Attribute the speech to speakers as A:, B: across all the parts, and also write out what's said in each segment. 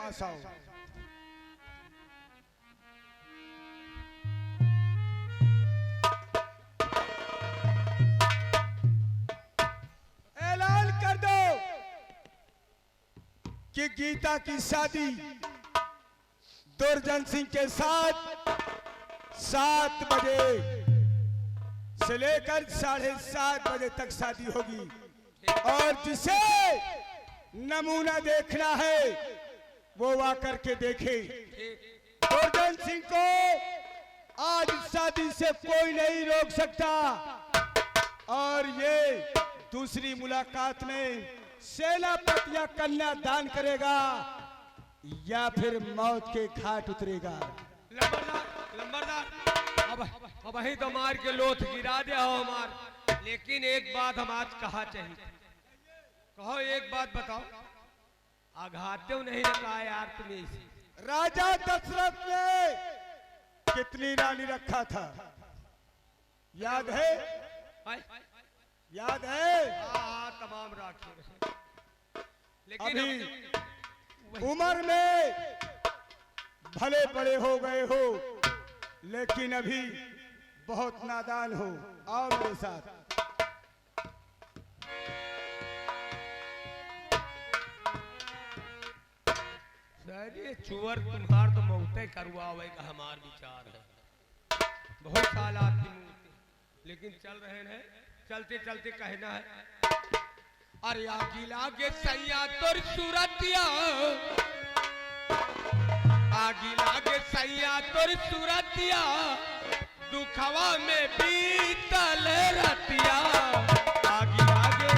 A: पास आओ। ऐलान कर दो कि गीता की शादी दुर्जन सिंह के साथ 7 बजे से लेकर 7:30 बजे तक शादी होगी और जिसे नमूना देखना है वो आकर के देखे। दुर्जन सिंह को आज शादी से कोई नहीं रोक सकता और ये दूसरी मुलाकात में सेनापति या कन्या दान करेगा या फिर मौत के घाट उतरेगा।
B: लंबरदार अब ही तो मार के लोथ गिरा दे हो हमार, लेकिन एक बात हम आज कहा चाहिए। कहो एक बात बताओ, आघाते नहीं रखा यार तुम्हें इसे।
A: राजा दशरथ ने कितनी रानी रखा था याद है? याद है?
B: हाँ तमाम राखे, लेकिन
A: अभी उम्र में भले बड़े हो गए हो लेकिन अभी बहुत नादान हो। आओ मेरे साथ।
B: सर ये चुवर तुम्हार तो मौते करवावे का हमार विचार है। बहुत साल आपकी मूर्ति, लेकिन चल रहे हैं, चलते चलते कहना है अरे आगी लागे सैया तोर सूरतिया, आगी लागे सैया तोर सूरतिया, दुखवा में बीतल रतिया। आगी लागे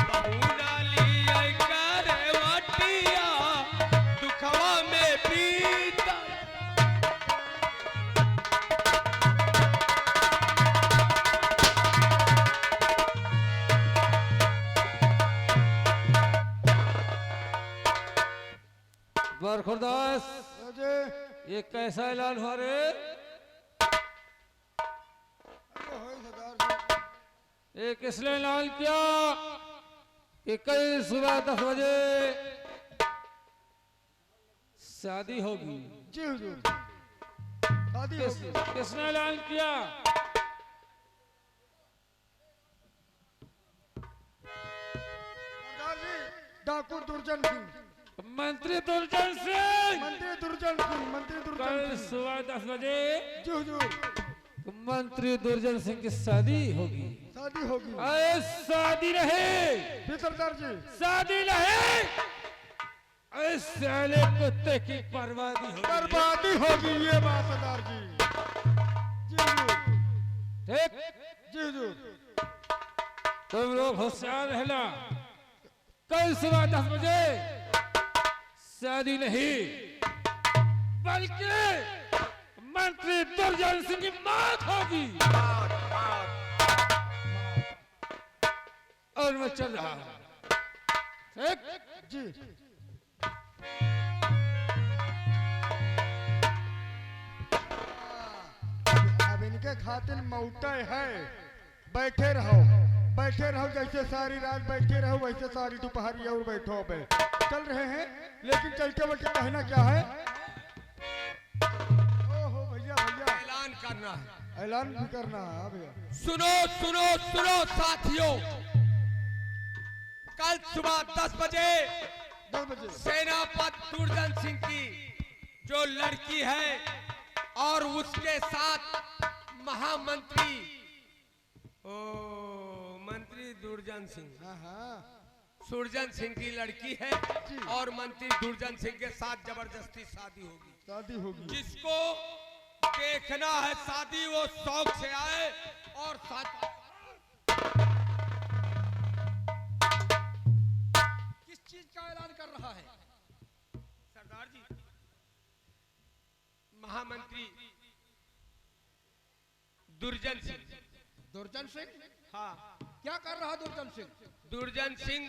B: बहुना लिया करवटिया, दुखवा में बीतल।
C: बरखुरदास, ये कैसा ऐलान हुआ रे? ये किसने ऐलान किया कि कल सुबह 10 बजे शादी होगी?
A: जी हुजूर, शादी होगी।
C: किसने ऐलान किया?
A: सरदार जी, डाकू दुर्जन सिंह।
C: मंत्री दुर्जन सिंह।
A: मंत्री दुर्जन सिंह, मंत्री दुर्जन
C: कल
A: सिंह।
C: सुबह 10 बजे
A: जी हुजूर,
C: मंत्री दुर्जन सिंह की शादी होगी।
A: शादी होगी।
C: अरे शादी नहीं,
A: जी सरदार जी,
C: शादी नहीं, अरे साले कुत्ते की बर्बादी होगी।
A: बर्बादी होगी ये बात सरदार जी। जी हुजूर,
C: ठीक,
A: जी हुजूर।
C: तुम लोग होशियार रहना। कल सुबह 10 बजे शादी नहीं बल्कि मंत्री दुर्जन सिंह की मौत होगी। और मैं चल रहा हूं। ठीक
A: जी, अब इनके खातिर मौटे है। बैठे रहो, बैठे रहो, जैसे सारी रात बैठे रहो वैसे सारी दोपहर और बैठो। पे चल रहे हैं लेकिन चलते वक्त कहना क्या है? ओहो भैया भैया,
B: ऐलान करना है,
A: ऐलान भी करना है भैया।
B: सुनो सुनो सुनो साथियों, कल सुबह 10 बजे
A: 10 बजे
B: सेनापति दुर्जन सिंह की जो लड़की है और उसके साथ महामंत्री मंत्री दुर्जन सिंह,
A: हाँ हाँ,
B: सुरजन सिंह की लड़की है और मंत्री दुर्जन सिंह के साथ जबरदस्ती शादी होगी।
A: शादी होगी।
B: जिसको देखना है शादी वो शौक से आए और किस चीज का ऐलान कर रहा है सरदार जी? महामंत्री दुर्जन सिंह।
D: दुर्जन सिंह
B: हाँ,
D: क्या कर रहा दुर्जन सिंह?
B: दुर्जन सिंह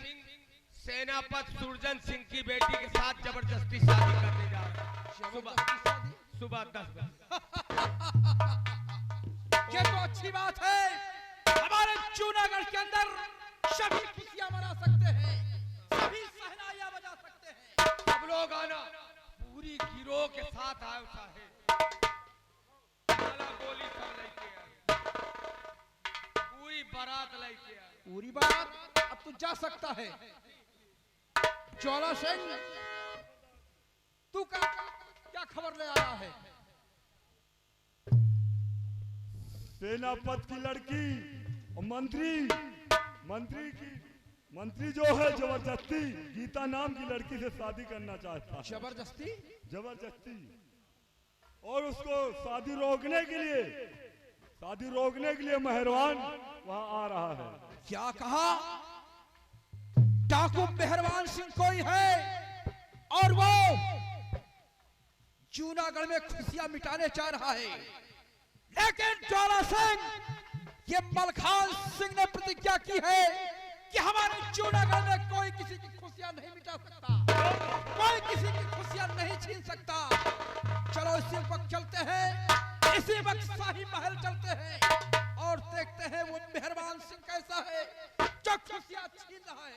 B: सेनापति सुरजन सिंह की बेटी के साथ जबरदस्ती शादी करने जा रहा है सुबह 10 बजे।
D: ये तो अच्छी बात है। हमारे हमारे जूनागढ़ के अंदर सभी खुशियां मना सकते हैं, सभी सहनाइयां बजा सकते हैं।
B: सब लोग आना, पूरी गिरोह के साथ आए साहेब, गोली सब लेके आए, पूरी बारात लेके आए।
D: पूरी बात अब तू जा सकता है। ज्वाला सिंह, तू क्या खबर ले आया है?
E: सेनापति की लड़की और मंत्री जो है जबरदस्ती गीता नाम की लड़की से शादी करना चाहता है। जबरदस्ती और उसको शादी रोकने के लिए मेहरबान वहां आ रहा है।
D: क्या कहा? डाकू मेहरबान सिंह कोई है और वो जूनागढ़ में खुशियां मिटाने चाह रहा है। लेकिन ज्वाला सिंह, ये मलखान सिंह ने प्रतिज्ञा की है कि हमारे जूनागढ़ में कोई किसी की खुशियां नहीं मिटा सकता, कोई किसी की खुशियां नहीं छीन सकता। चलो इसी वक्त चलते हैं, इसी वक्त शाही महल चलते हैं और देखते हैं वो मेहरबान सिंह कैसा है जो खुशियां छीन रहा है।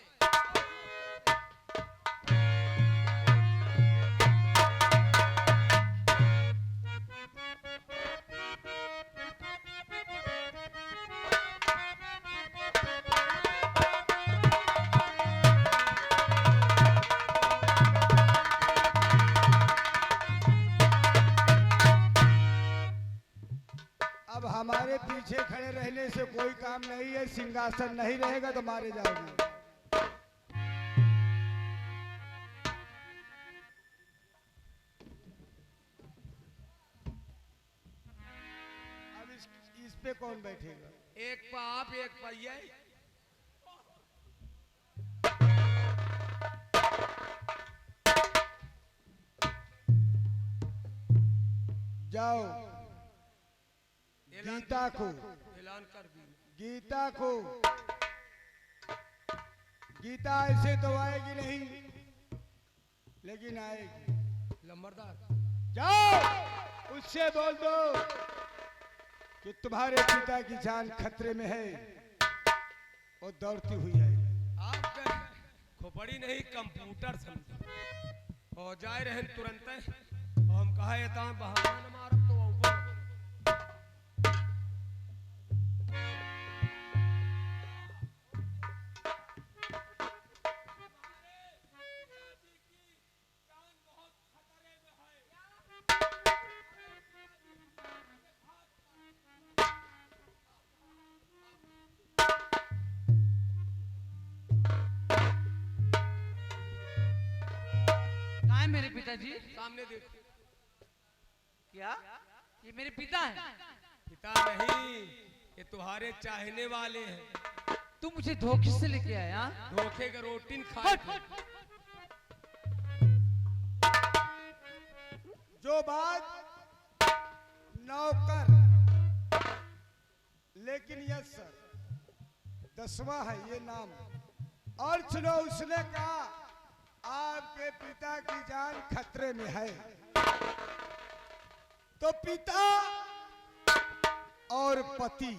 A: अब हमारे पीछे खड़े रहने से कोई काम नहीं है, सिंहासन नहीं रहेगा तो मारे जाओगे। अब इस पे कौन बैठेगा?
B: एक पा आप, एक पा ये।
A: जाओ गीता को
B: ऐलान कर दी।
A: गीता ऐसे तो आएगी नहीं, लेकिन आएगी।
B: लंबरदार,
A: जाओ उससे बोल दो कि तुम्हारे पिता की जान खतरे में है, वो दौड़ती हुई आएगी।
B: आप खोपड़ी नहीं कंप्यूटर समझे हो जाए रहे तुरंत। हम कहा ये ता बहाना न मारब तो ऊपर
F: मेरे पिताजी
B: सामने देखो।
F: क्या ये मेरे पिता हैं?
B: पिता नहीं, ये तुम्हारे चाहने वाले हैं।
F: तुम मुझे धोखे से लेके आए? हाँ,
B: धोखे का रोटी खाए थे।
A: जो बात नौकर, लेकिन यस सर 10वां है ये नाम। और सुनो, उसने कहा आपके पिता की जान खतरे में है, तो पिता और पति,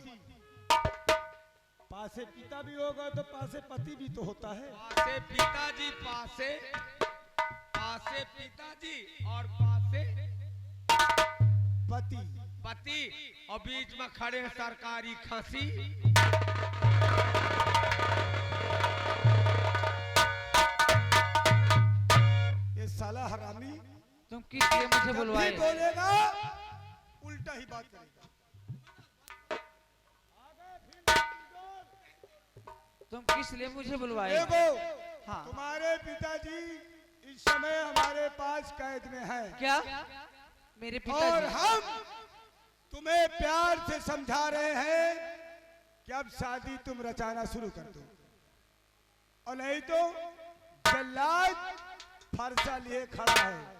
A: पासे पिता भी होगा तो पासे पति भी तो होता है।
B: पासे पिताजी, पासे पिताजी और पासे पति और बीच में खड़े हैं सरकारी खांसी।
A: ये साला हरामी
F: तुम किस लिए मुझे बुलवाए?
A: बोलेगा उल्टा ही बात करेगा।
F: तुम किस लिए मुझे बुलवाए?
A: देखो,
F: हाँ।
A: तुम्हारे पिताजी इस समय हमारे पास कैद में हैं।
F: क्या मेरे
A: और
F: पिताजी?
A: हम तुम्हें प्यार से समझा रहे हैं कि अब शादी तुम रचाना शुरू कर दो, और नहीं तो जल्लाद फरसा लिए खड़ा है।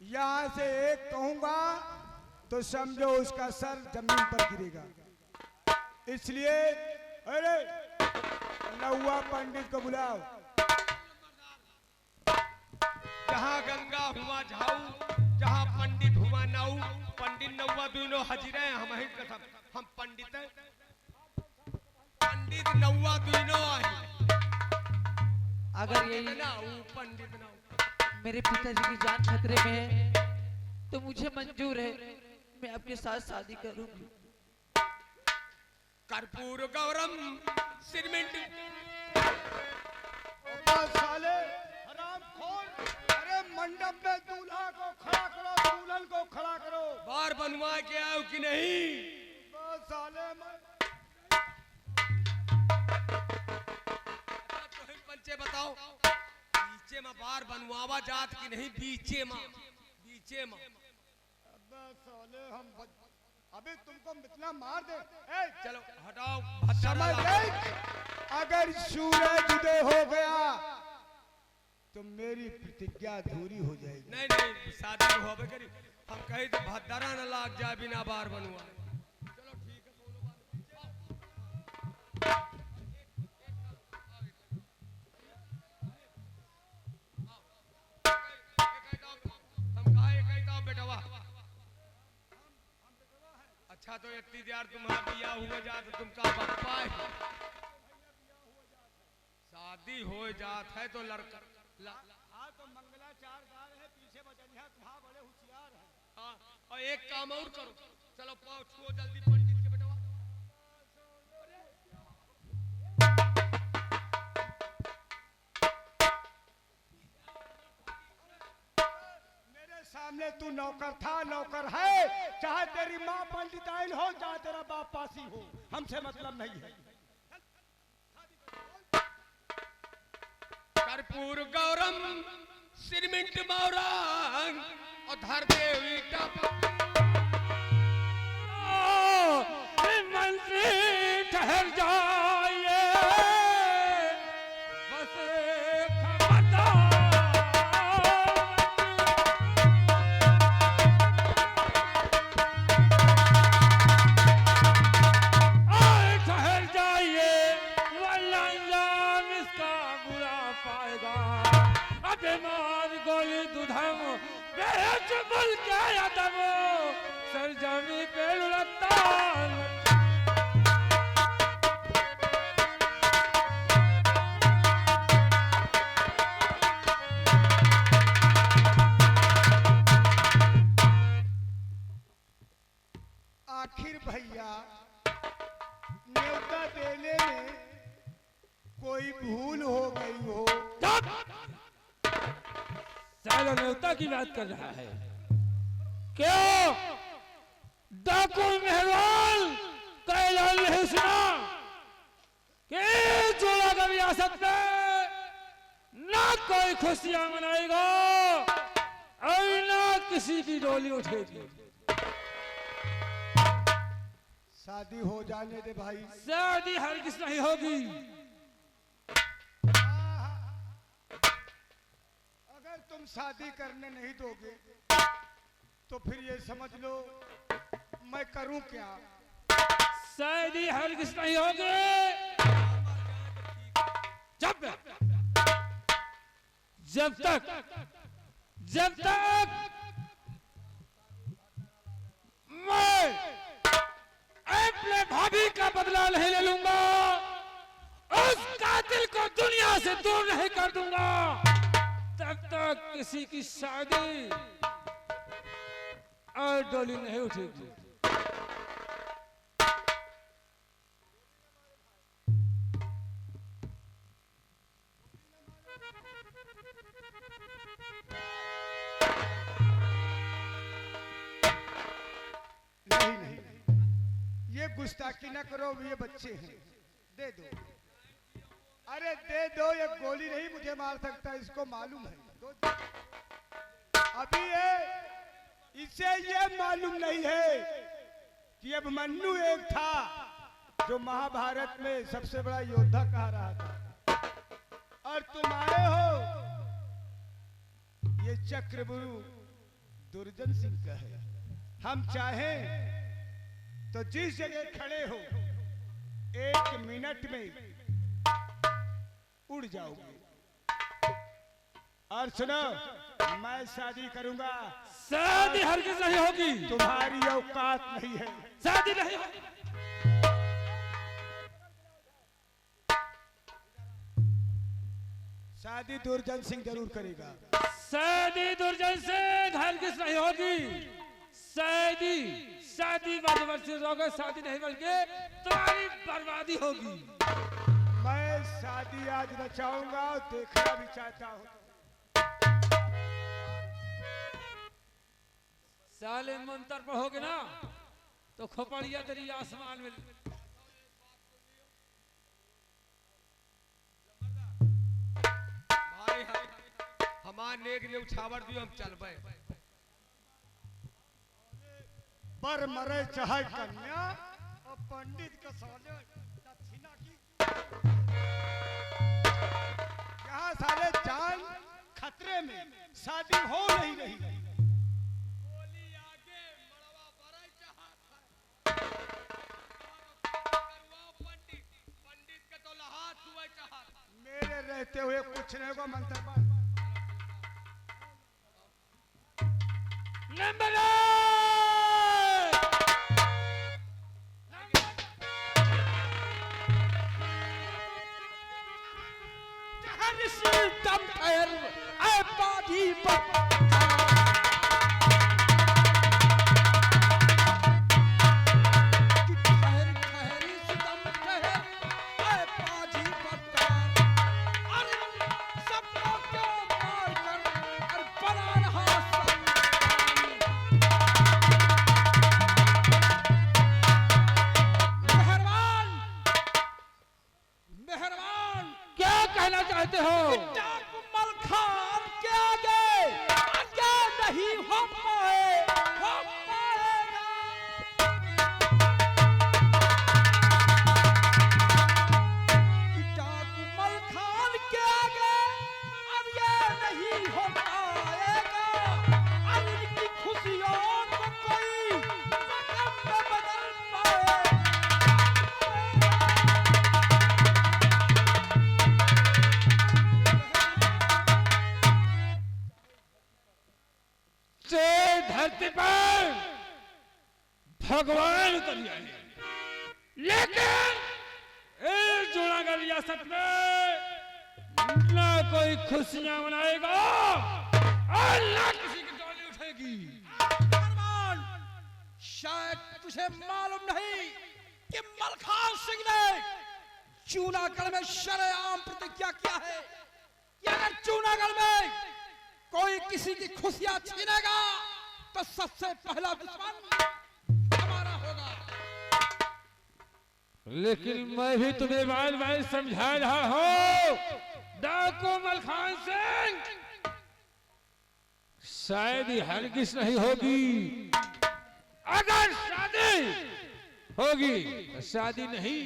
A: यहां से एक कहूंगा तो समझो उसका सर जमीन पर गिरेगा। इसलिए अरे नौवा पंडित को बुलाओ।
B: जहाँ गंगा हुआ झाऊ, जहाँ पंडित हुआ नाऊ, पंडित नौवा दोनों हजरे हम ही कसम, हम पंडित हैं। पंडित नौवा तीनों आए।
F: अगर यही
B: पंडित ना
F: मेरे पिताजी की जान खतरे में है तो मुझे मंजूर है, मैं आपके साथ शादी करूंगी।
B: कर्पूर गौरम सिरमिंट।
A: साले हरामखोर, अरे मंडप में दूल्हा को खड़ा करो, दुल्हन को खड़ा करो।
B: बार बनवा के आओ कि नहीं?
A: साले
B: पंचे बताओ, बीचे में बार बनवावा जात की नहीं? बीचे में
A: साले हम अभी तुमको इतना मार दे।
B: चलो हटाओ।
A: समझ गए? अगर सूरज उदय हो गया तो मेरी प्रतिज्ञा अधूरी हो जाएगी।
B: नहीं शादी हो करी, हम कहे तो भद्दरा न लाग जाए बिना बार बनवा। चलो ठीक है, दोनों बार अच्छा तो इतनी देर तुम्हारा बिया हुआ जात तुमका बापा है। शादी हो जात है तो लड़का
A: तो मंगलाचार गार है, पीछे बजनिया तुम्हारा बड़े होशियार है।
B: हाँ, और एक काम और करो, चलो पाँव छुओ जल्दी पंडित के बेटवा।
A: मेरे सामने तू नौकर था, नौकर है, चाहे तेरी माँ पंडिताइन हो, चाहे तेरा बाप पासी हो, हमसे मतलब नहीं है।
B: कर्पूर गौरम सिरमिंट मौरंग और धर देवी टप।
C: मंत्री ठहर जाइए, बस ठहर जाइए, वरना अंजाम इसका बुरा पाएगा। अबे मार गोली दुधम बेच बुल के यादव सरजमी पे लुढ़कता।
A: आखिर भैया न्योता देने में कोई भूल हो गई हो।
C: सालो न्योता की बात कर रहा है। क्यों डाकू मेहरवाल कैलाल नहीं सुना कि चोला का रियासत में ना कोई खुशियां मनाएगा और ना किसी की डोली उठेगी।
A: शादी हो जाने दे भाई।
C: शादी हरगिज नहीं होगी।
A: अगर तुम शादी करने नहीं दोगे तो फिर ये समझ लो मैं करूं क्या।
C: शादी हरगिज नहीं होगी जब तक मैं अपने भाभी का बदला नहीं ले लूंगा, उस कातिल को दुनिया से दूर नहीं कर दूंगा, तब तक किसी की शादी और डोली नहीं उठेगी।
A: नहीं, ये गुस्ताखी ना करो, ये बच्चे हैं, दे दो। अरे दे दो, ये गोली नहीं मुझे मार सकता, इसको मालूम है। अभी इसे ये मालूम नहीं है कि अभिमन्यु एक था जो महाभारत में सबसे बड़ा योद्धा कहा रहा था, और तुम आए हो ये चक्रबुरु दुर्जन सिंह का है। हम चाहें तो जिस जगह खड़े हो 1 मिनट में उड़ जाओगे। और सुनो, मैं शादी करूंगा।
C: शादी हरगिज नहीं होगी।
A: तुम्हारी औकात नहीं है।
C: शादी नहीं होगी।
A: शादी दुर्जन सिंह जरूर करेगा।
C: शादी दुर्जन से हरगिज नहीं होगी। शादी बदवर्षी होगा, शादी नहीं बल्कि तुम्हारी बर्बादी होगी।
A: मैं शादी आज रचाऊंगा और देखना भी चाहता हूँ।
C: साले मंतर पर होगे ना तो खोपड़िया तेरी आसमान में।
B: भाई हमार नेक ने उछावर दियो, हम चलबे।
A: पर मरे चाहे कन्या और पंडित का साले दक्षिणा की, यहाँ साले जान खतरे में, शादी हो नहीं रही। मेरे रहते हुए कुछ नहीं होगा। मंत्र
C: नंबर
D: दम ठहर ऐ पादी पर
C: चाहते हो?
D: मलखान के आगे नहीं हो पाएगा। मलखान के आगे अब ये नहीं हो पाएगा। अब इनकी खुशियों को कोई रकम में बदल पाएगा।
C: धरती पर भगवान उतर आए, लेकिन इस जूनागढ़ रियासत में ना कोई खुशियां मनाएगा और ना किसी की डोली उठेगी।
D: शायद तुझे मालूम नहीं कि मलखान सिंह ने जूनागढ़ में शरेआम प्रतिज्ञा किया है कि अगर जूनागढ़ में कोई किसी की खुशियां छीनेगा तो सबसे पहला दुश्मन हमारा होगा।
C: लेकिन मैं भी तुम्हें बार बार समझा रहा हूं डाकू मलखान सिंह, शायद ही हरगिज नहीं होगी। अगर शादी होगी तो शादी नहीं,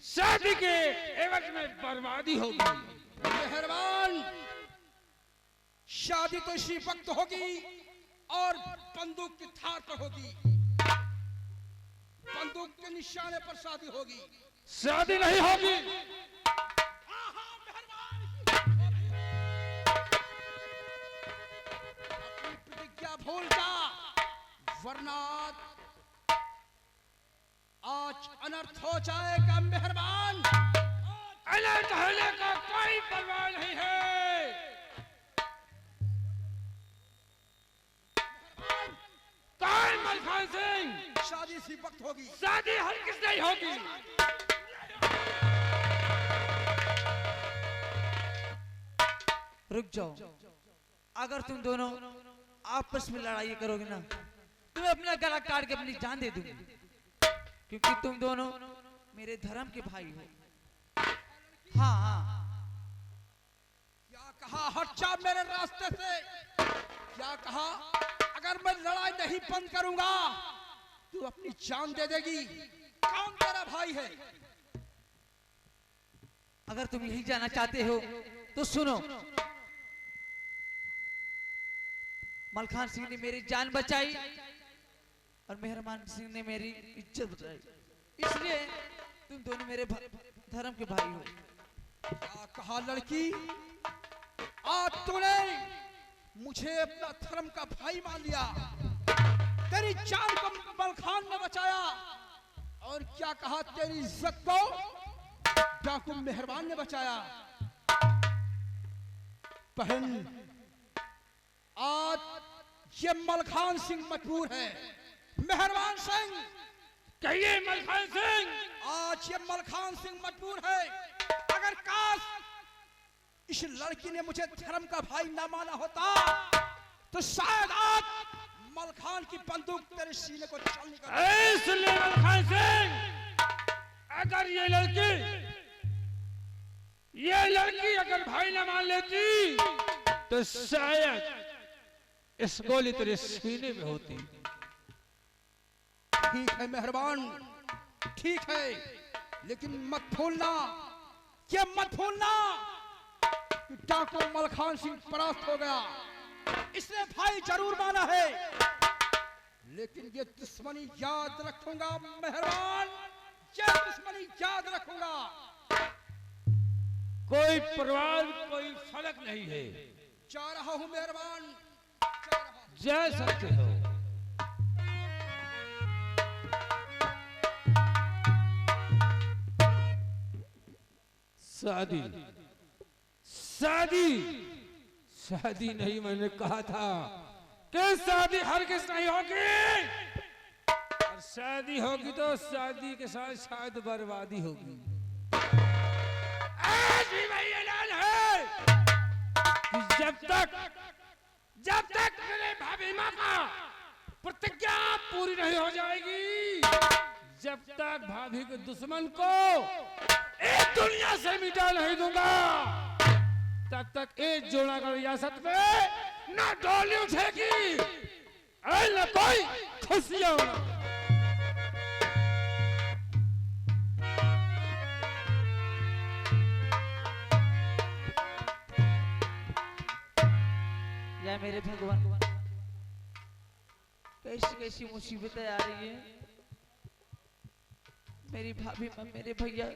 C: शादी के एवज में बर्बादी होगी।
D: मेहरबान, शादी तो इसी वक्त होगी और बंदूक की धार पर होगी। बंदूक के निशाने पर शादी होगी।
C: शादी नहीं होगी।
D: अपनी प्रतिज्ञा भूल जा, वरना आज अनर्थ हो जाएगा। मेहरबान,
C: अनर्थ होने का कोई परवाह नहीं है। मलखान सिंह,
D: शादी इसी वक्त होगी।
C: शादी हरगिज नहीं होगी।
F: रुक जाओ, अगर तुम दोनों आपस में लड़ाई करोगे ना, तुम्हें अपना गला काट के अपनी जान दे दूंगी, क्योंकि तुम दोनों मेरे धर्म के भाई हो। हाँ हाँ,
D: क्या कहा? हट जा मेरे रास्ते से। क्या कहा? अगर मैं लड़ाई नहीं बंद करूंगा तू अपनी जान दे देगी। कौन तेरा भाई है?
F: अगर तुम यही जाना चाहते हो तो सुनो, मलखान सिंह ने मेरी जान बचाई और मेहरबान सिंह ने मेरी इज्जत बचाई, इसलिए तुम दोनों मेरे धर्म के भाई हो।
D: क्या कहा लड़की? आज तूने मुझे अपना धर्म का भाई मान लिया। तेरी जान को मलखान ने बचाया और क्या कहा? तेरी इज्जत को डाकू मेहरबान ने बचाया। बहन, आज ये मलखान सिंह मजबूर है। मेहरबान सिंह,
C: कहिए मलखान सिंह।
D: आज ये मलखान सिंह मजबूर है। अगर काश इस लड़की ने मुझे धर्म का भाई ना माना होता तो शायद आज मलखान की बंदूक तेरे सीने को छलनी कर।
C: इसलिए मलखान सिंह, अगर ये लड़की अगर भाई ना मान लेती तो शायद इस गोली तेरे सीने में होती।
D: ठीक है मेहरबान, ठीक है, लेकिन मत भूलना, ये मत भूलना कि डाकू मलखान सिंह परास्त हो गया। इसने भाई जरूर माना है, लेकिन ये दुश्मनी याद रखूंगा मेहरबान, ये दुश्मनी याद रखूंगा।
C: कोई परवाह, कोई फर्क नहीं है।
D: जा रहा हूं मेहरबान, जा रहा हूं।
C: जा सकते हो। शादी शादी शादी नहीं, मैंने कहा था कि शादी हर किस नहीं होगी, और शादी होगी तो शादी के साथ शायद बर्बादी होगी। आज भी वही ऐलान है कि जब तक मेरे भाभी माँ का प्रतिज्ञा पूरी नहीं हो जाएगी, जब तक भाभी के दुश्मन को इस दुनिया से मिटा नहीं दूंगा, तब तक एक जोड़ागढ़ रियासत में न डोली उठेगी और न कोई खुशियां।
F: या मेरे भगवान, कैसी कैसी मुसीबतें आ रही हैं। मेरी भाभी, मेरे भैया,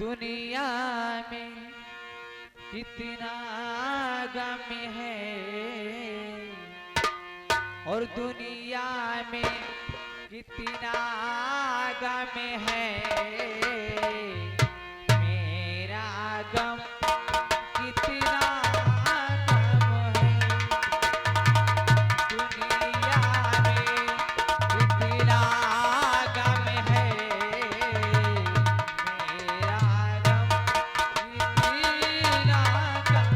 F: दुनिया में कितना गम है, और दुनिया में कितना गम है। मेरा गम कितना गम है, दुनिया में कितना गम है। मेरा गम कितना गम।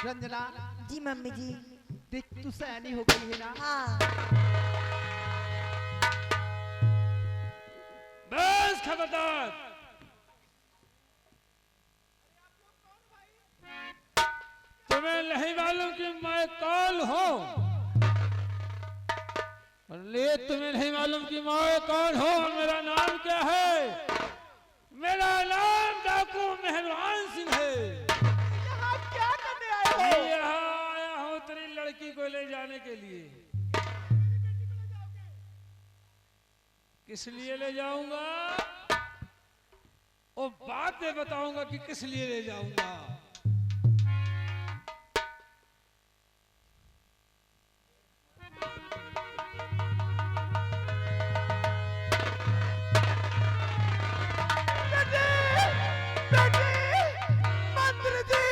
G: रंजना,
H: जी मम्मी जी।
G: देख तू सयानी हो गई है ना।
H: हाँ।
C: बस खबरदार, तुम्हें नहीं मालूम कि मैं कौन हूँ, ले तुम्हें नहीं मालूम कि मैं कौन हूँ, मेरा नाम क्या है। मेरा नाम डाकू मेहरबान सिंह है।
G: यहाँ क्या करने आए हो?
C: यहाँ आया हूँ तेरी लड़की को ले जाने के लिए। किस लिए ले जाऊंगा वो बाद में बताऊंगा कि किस लिए ले जाऊंगा।
G: मंत्री जी,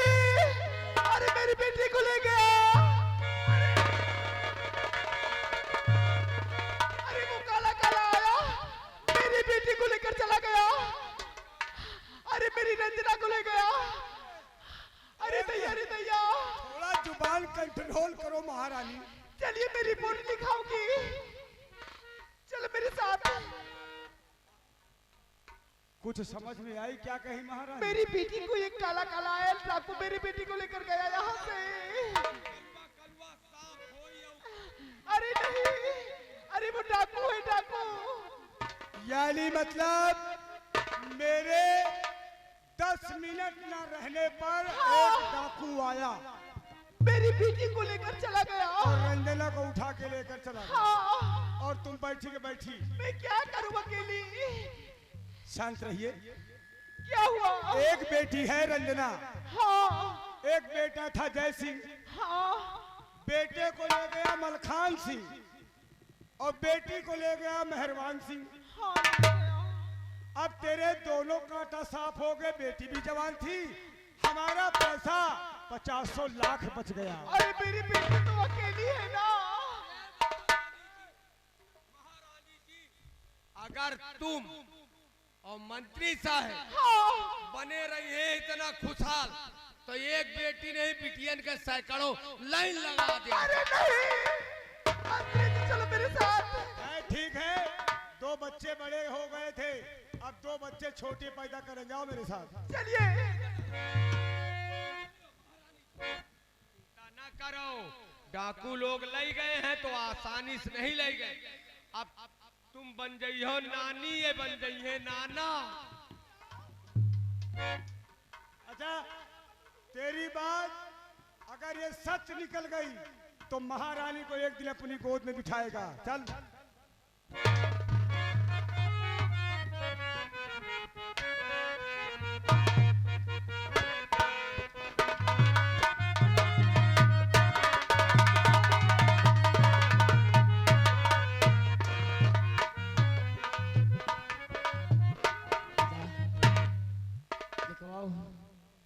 G: अरे मेरी बेटी को ले गया। अरे वो काला काला आया, मेरी बेटी को लेकर चला गया। अरे मेरी रंजना को ले गया। अरे भैया, अरे भैया,
A: थोड़ा जुबान कंट्रोल करो महारानी।
G: चलिए मेरी रिपोर्ट लिखाऊंगी, चलो मेरे साथ।
A: कुछ समझ में आई क्या कही महारानी?
G: मेरी बेटी को एक काला काला आया डाकू मेरी बेटी को लेकर गया यहाँ से। अरे नहीं, अरे वो डाकू है, डाकू।
A: यानी मतलब मेरे 10 मिनट न रहने पर एक डाकू आया
G: मेरी बेटी को लेकर चला गया
A: और रंजना को उठा के लेकर चला गया।
G: हाँ।
A: और तुम बैठी के बैठी।
G: मैं क्या करूं अकेली?
A: शांत रहिए।
G: क्या हुआ?
A: एक बेटी है रंजना,
G: हाँ
A: एक बेटा था जय सिंह।
G: हाँ
A: बेटे को ले गया मलखान सिंह और बेटी को ले गया मेहरबान सिंह।
G: हाँ
A: अब तेरे दोनों कांटा साफ हो गए, बेटी भी जवान थी, हमारा पैसा 50 लाख बच गया।
G: अरे मेरी बेटी तो अकेली है ना।
B: अगर तुम और मंत्री साहब
G: हाँ
B: बने रहिए इतना खुशहाल तो एक बेटी नहीं बिटियन के सैकड़ों लाइन लगा दे।
G: अरे नहीं, मंत्री जी चलो मेरे साथ।
A: ठीक है, 2 बच्चे बड़े हो गए थे, अब 2 बच्चे छोटे पैदा करेंगे। आओ मेरे साथ।
G: चलिए।
B: ना करो, डाकू लोग ले गए हैं तो आसानी से नहीं ले गए। अब तुम बन गई हो नानी, ये बन गई है नाना।
A: अच्छा, तेरी बात अगर ये सच निकल गई तो महारानी को एक दिन अपनी गोद में बिठाएगा। चल।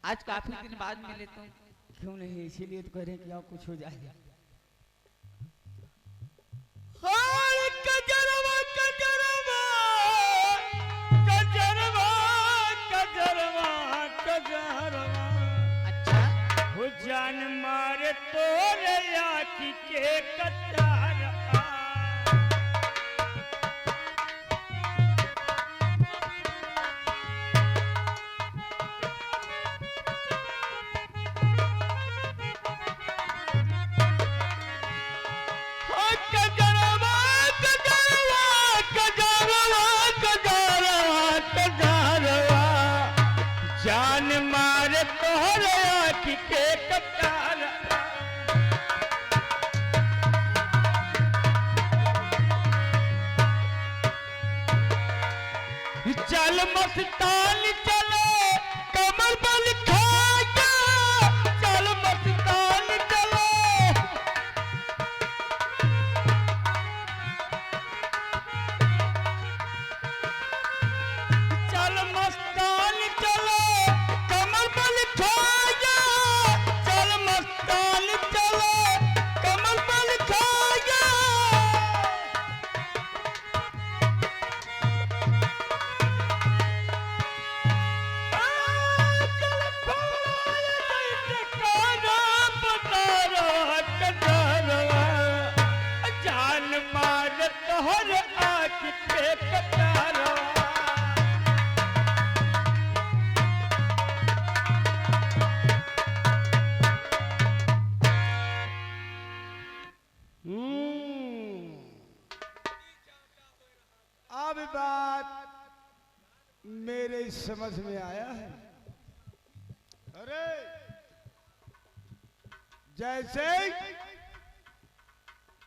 F: आज काफी दिन बाद मिले तो
D: क्यों नहीं, इसीलिए तो कह रहे हैं कि आओ कुछ हो जाए।
C: कजरवा कजरवा कजरवा कजरवा कजरवा,
F: अच्छा
C: वो जान मारे तोरे आखी के कटार। जान मारे तोहरे आखी के कटार। चल मस्तान चले कमर बल खाया, चल मस्तान चले। चल मस्तान चले कमर बल खाया, चल मस्तान चले कमर बल खाया। जान मार तोहर आँख पे कटारवा।
A: अब बात मेरे समझ में आया है। अरे जैसे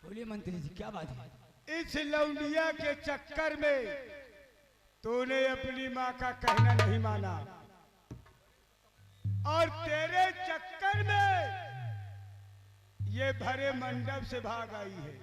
D: बोलिए मंत्री जी, क्या बात है?
A: इस लौंडिया के चक्कर में तूने अपनी माँ का कहना नहीं माना और तेरे चक्कर में ये भरे मंडप से भाग आई है।